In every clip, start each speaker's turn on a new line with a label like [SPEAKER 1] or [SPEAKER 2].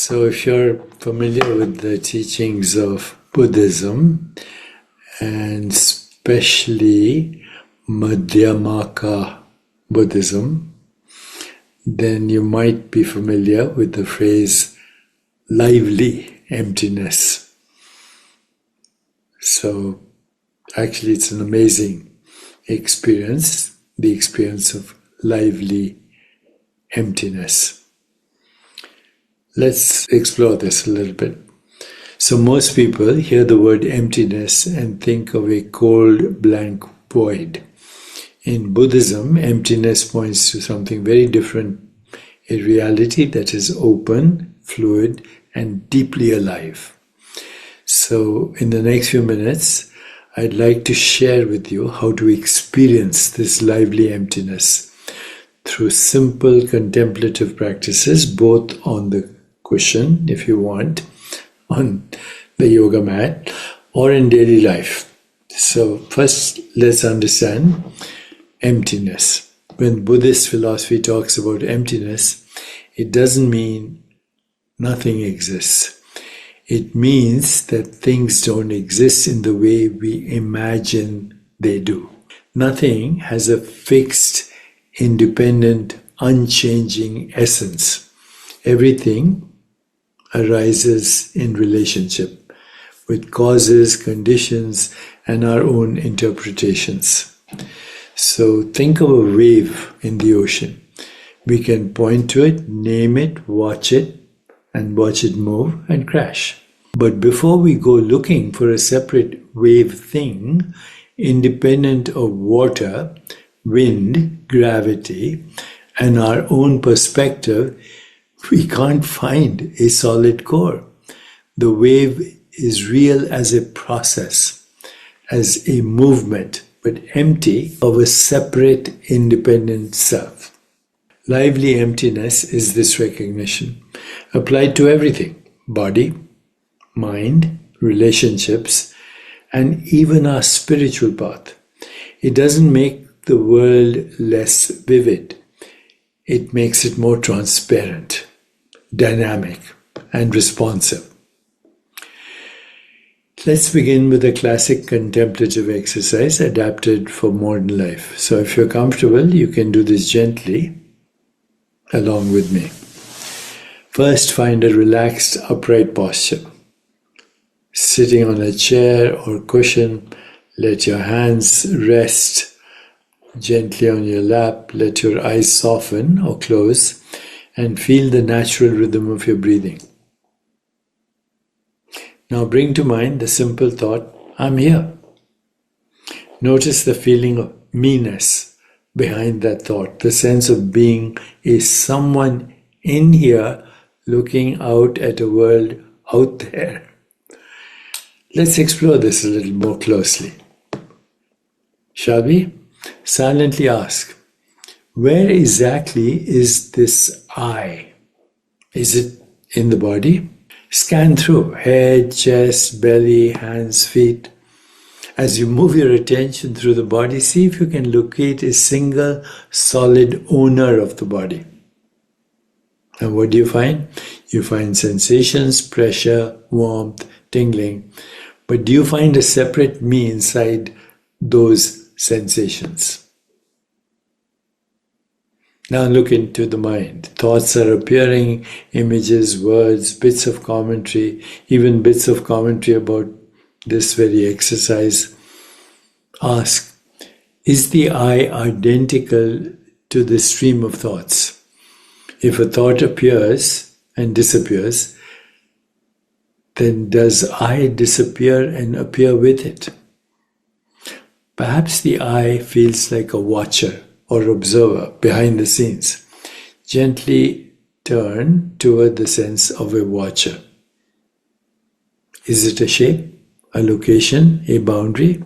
[SPEAKER 1] So if you're familiar with the teachings of Buddhism, and especially Madhyamaka Buddhism, then you might be familiar with the phrase lively emptiness. So actually it's an amazing experience, the experience of lively emptiness. Let's explore this a little bit. So most people hear the word emptiness and think of a cold, blank void. In Buddhism, emptiness points to something very different, a reality that is open, fluid, and deeply alive. So in the next few minutes, I'd like to share with you how to experience this lively emptiness through simple contemplative practices, both on the cushion, if you want, on the yoga mat, or in daily life. So first, let's understand emptiness. When Buddhist philosophy talks about emptiness, it doesn't mean nothing exists. It means that things don't exist in the way we imagine they do. Nothing has a fixed, independent, unchanging essence. Everything arises in relationship with causes, conditions, and our own interpretations. So think of a wave in the ocean. We can point to it, name it, and watch it move and crash. But before we go looking for a separate wave thing, independent of water, wind, gravity, and our own perspective, we can't find a solid core. The wave is real as a process, as a movement, but empty of a separate, independent self. Lively emptiness is this recognition, applied to everything: body, mind, relationships, and even our spiritual path. It doesn't make the world less vivid. It makes it more transparent, dynamic, and responsive. Let's begin with a classic contemplative exercise adapted for modern life. So if you're comfortable, you can do this gently along with me. First, find a relaxed, upright posture. Sitting on a chair or cushion, let your hands rest gently on your lap. Let your eyes soften or close and feel the natural rhythm of your breathing. Now bring to mind the simple thought, I'm here. Notice the feeling of me-ness behind that thought, the sense of being a someone in here looking out at a world out there. Let's explore this a little more closely. Shall we? Silently ask, where exactly is this I? Is it in the body? Scan through head, chest, belly, hands, feet. As you move your attention through the body, see if you can locate a single solid owner of the body. And what do you find? You find sensations, pressure, warmth, tingling. But do you find a separate me inside those sensations? Now look into the mind. Thoughts are appearing, images, words, bits of commentary, even bits of commentary about this very exercise. Ask, is the I identical to the stream of thoughts? If a thought appears and disappears, then does I disappear and appear with it? Perhaps the I feels like a watcher or observer behind the scenes. Gently turn toward the sense of a watcher. Is it a shape, a location, a boundary?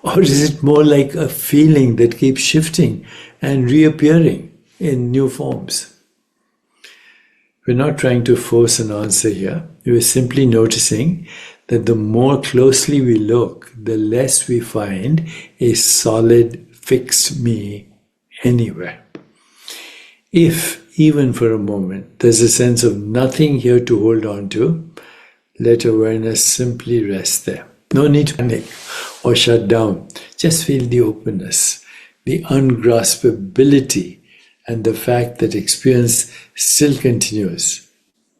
[SPEAKER 1] Or is it more like a feeling that keeps shifting and reappearing in new forms? We're not trying to force an answer here. We're simply noticing that the more closely we look, the less we find a solid, fixed me anywhere. If even for a moment. There's a sense of nothing here to hold on to. Let awareness simply rest there. No need to panic or shut down. Just feel the openness, the ungraspability, and the fact that experience still continues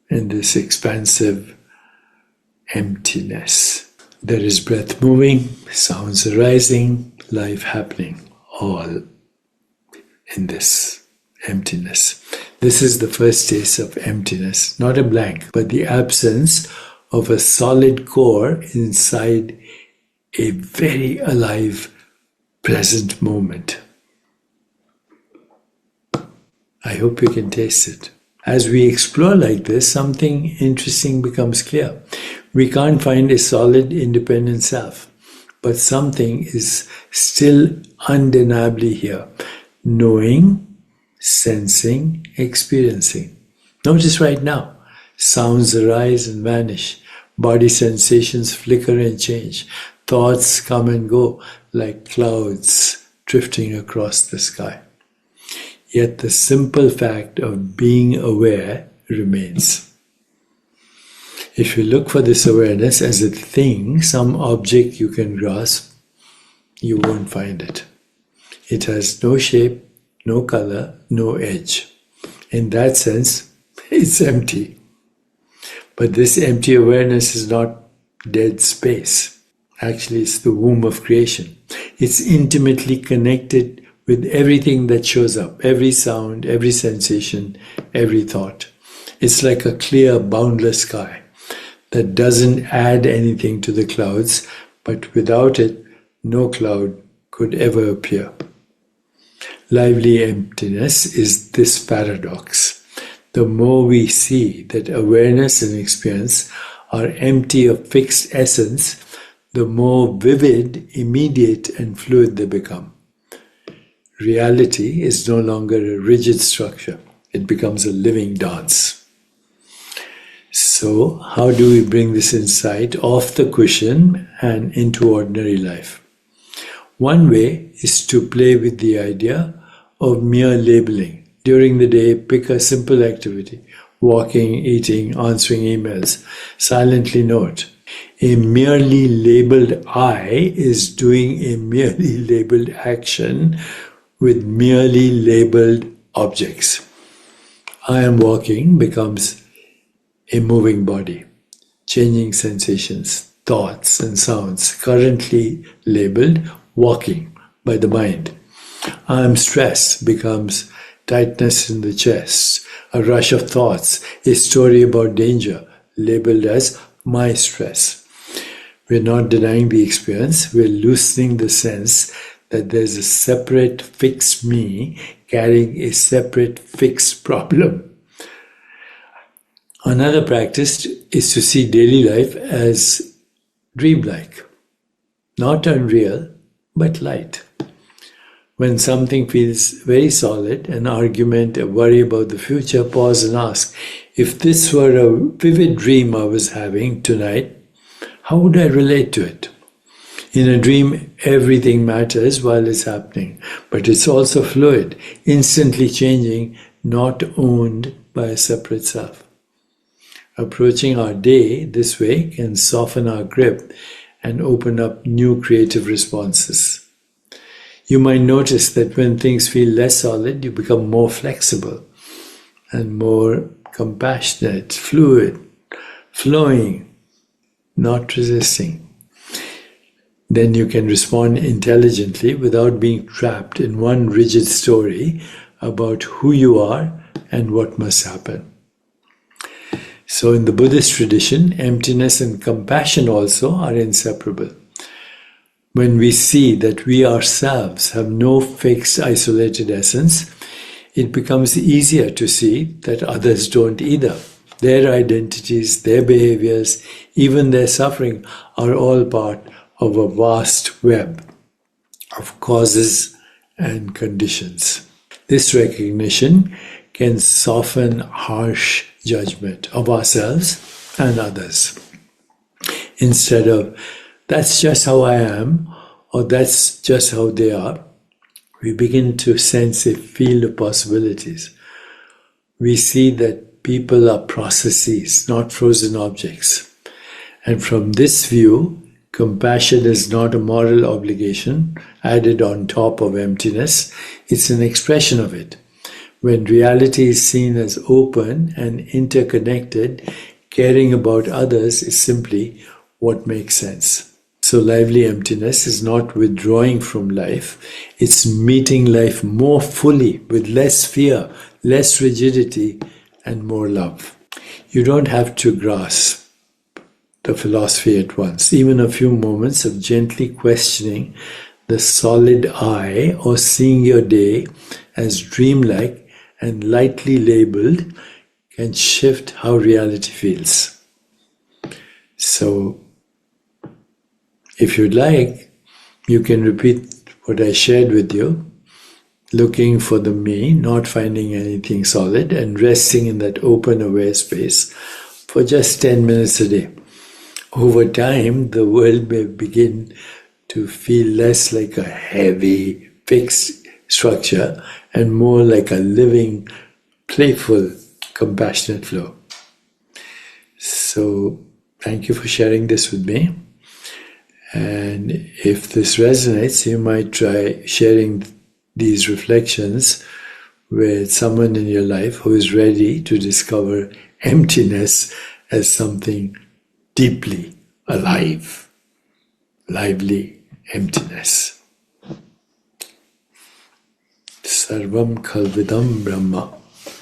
[SPEAKER 1] in this expansive emptiness. There is breath moving, sounds arising, life happening, all in this emptiness. This is the first taste of emptiness, not a blank, but the absence of a solid core inside a very alive, present moment. I hope you can taste it. As we explore like this, something interesting becomes clear. We can't find a solid, independent self, but something is still undeniably here. Knowing, sensing, experiencing. Notice right now, sounds arise and vanish. Body sensations flicker and change. Thoughts come and go like clouds drifting across the sky. Yet the simple fact of being aware remains. If you look for this awareness as a thing, some object you can grasp, you won't find it. It has no shape, no color, no edge. In that sense, it's empty. But this empty awareness is not dead space. Actually, it's the womb of creation. It's intimately connected with everything that shows up, every sound, every sensation, every thought. It's like a clear, boundless sky that doesn't add anything to the clouds, but without it, no cloud could ever appear. Lively emptiness is this paradox. The more we see that awareness and experience are empty of fixed essence, the more vivid, immediate, and fluid they become. Reality is no longer a rigid structure. It becomes a living dance. So, how do we bring this insight off the cushion and into ordinary life? One way is to play with the idea of mere labeling. During the day, pick a simple activity: walking, eating, answering emails. Silently note, a merely labeled I is doing a merely labeled action with merely labeled objects. I am walking becomes a moving body, changing sensations, thoughts and sounds currently labeled walking by the mind. I am stressed becomes tightness in the chest, a rush of thoughts, a story about danger labeled as my stress. We're not denying the experience, we're loosening the sense that there's a separate fixed me carrying a separate fixed problem. Another practice is to see daily life as dreamlike, not unreal, but light. When something feels very solid, an argument, a worry about the future, pause and ask, if this were a vivid dream I was having tonight, how would I relate to it? In a dream, everything matters while it's happening, but it's also fluid, instantly changing, not owned by a separate self. Approaching our day this way can soften our grip and open up new creative responses. You might notice that when things feel less solid, you become more flexible and more compassionate, fluid, flowing, not resisting. Then you can respond intelligently without being trapped in one rigid story about who you are and what must happen. So in the Buddhist tradition, emptiness and compassion also are inseparable. When we see that we ourselves have no fixed, isolated essence, it becomes easier to see that others don't either. Their identities, their behaviors, even their suffering are all part of a vast web of causes and conditions. This recognition can soften harsh judgment of ourselves and others. Instead of, that's just how I am, or that's just how they are, we begin to sense a field of possibilities. we see that people are processes, not frozen objects. And from this view, compassion is not a moral obligation added on top of emptiness, it's an expression of it. When reality is seen as open and interconnected, caring about others is simply what makes sense. So lively emptiness is not withdrawing from life, it's meeting life more fully with less fear, less rigidity, and more love. You don't have to grasp the philosophy at once. Even a few moments of gently questioning the solid I or seeing your day as dreamlike and lightly labeled can shift how reality feels. So, if you'd like, you can repeat what I shared with you, looking for the me, not finding anything solid, and resting in that open, aware space for just 10 minutes a day. Over time, the world may begin to feel less like a heavy, fixed structure and more like a living, playful, compassionate flow. So, thank you for sharing this with me. And if this resonates, you might try sharing these reflections with someone in your life who is ready to discover emptiness as something deeply alive, lively emptiness. Sarvam Khalvidam Brahma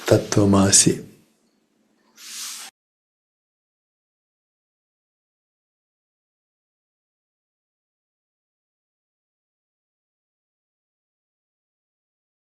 [SPEAKER 1] Tattvamasi.